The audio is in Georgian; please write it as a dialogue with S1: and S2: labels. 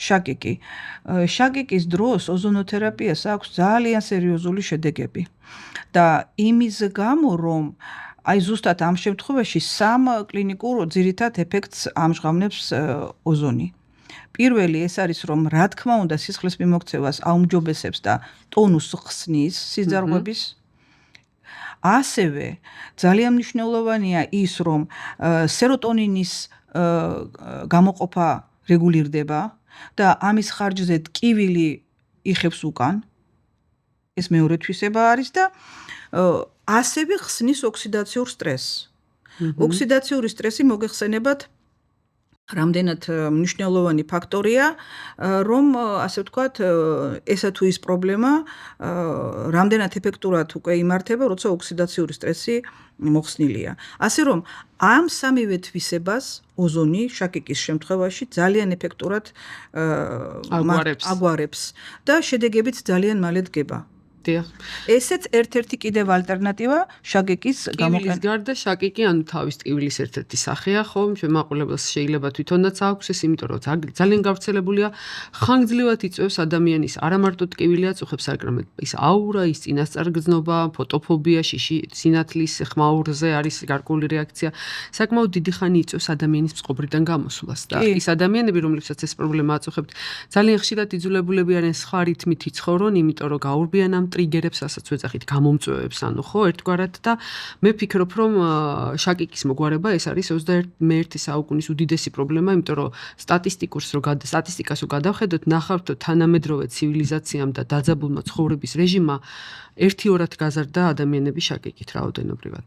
S1: შაკიკი. შაკიკის დროს ოზონოთერაპიას აქვს ძალიან სერიოზული შედეგები. და იმის გამო, რომ აი ზუსტად ამ შემთხვევაში სამ კლინიკურ ძირითად ეფექტს ამჟღავნებს ოზონი. პირველი ეს არის, რომ რა თქმა უნდა სისხლის მიმოქცევას აუმჯობესებს და ტონუსს ხსნის სიძარღვების. ასევე ძალიან მნიშვნელოვანია ის, რომ სეროტონინის გამოყოფა რეგულირდება და ამის ხარჯზე ტკივილი იხევს უკან. ეს მეორე თვისება არის და ასევე ხსნის ოქსიდაციურ სტრესს. ოქსიდაციური სტრესი მოგეხსენებათ რამდენად მნიშვნელოვანი ფაქტორია, რომ ასე ვთქვათ, ესა თუ ის პრობლემა რამდენად ეფექტურად უკვე იმართება, როცა ოქსიდაციური სტრესი მოხსნილია. ასე რომ ამ სამივე თვისებას ოზონი შაკიკის შემთხვევაში ძალიან ეფექტურად აგვარებს და შედეგებიც ძალიან მალე დგება. ესეც ერთ-ერთი კიდევ ალტერნატივა შაკიკის
S2: გამოყენების გარდა შაკიკი ანუ თავის ტკივილის ერთ-ერთი სახეა, ხო? ჩვენ მაყურებელს შეიძლება თვითონაც აქვს ეს, იმიტომ რომ ძალიან გავრცელებულია. ხანგრძლივად იწვევს ადამიანის არა მარტო ტკივილი აწუხებს, არამედ ის აურა, ის წინასწარგრძნობა, ფოტოფობია, შიში სინათლის ხმაურზე არის გარკვეული რეაქცია. საკმაოდ დიდი ხანი იწვევს ადამიანის წყობრიდან გამოსვლას და ის ადამიანები, რომლებსაც ეს პრობლემა აწუხებთ, ძალიან ხშირად იძულებულები არიან სხვა რითმით იცხოვრონ, იმიტომ რომ გაურბიან ამ ტრიგერებს, რასაც ვეძახით, გამომწვევებს, ანუ ხო, ერთგვარად და მე ვფიქრობ, რომ შაკიკის მოგვარება ეს არის 21 საუკუნის უდიდესი პრობლემა, იმიტომ რომ სტატისტიკას რო გადავხედოთ, ნახავთ, რომ თანამედროვე ცივილიზაციამ და დაძაბულმა ცხოვრების რეჟიმმა 1-2-რად გაზარდა ადამიანები შაკიკით რაოდენობრივად.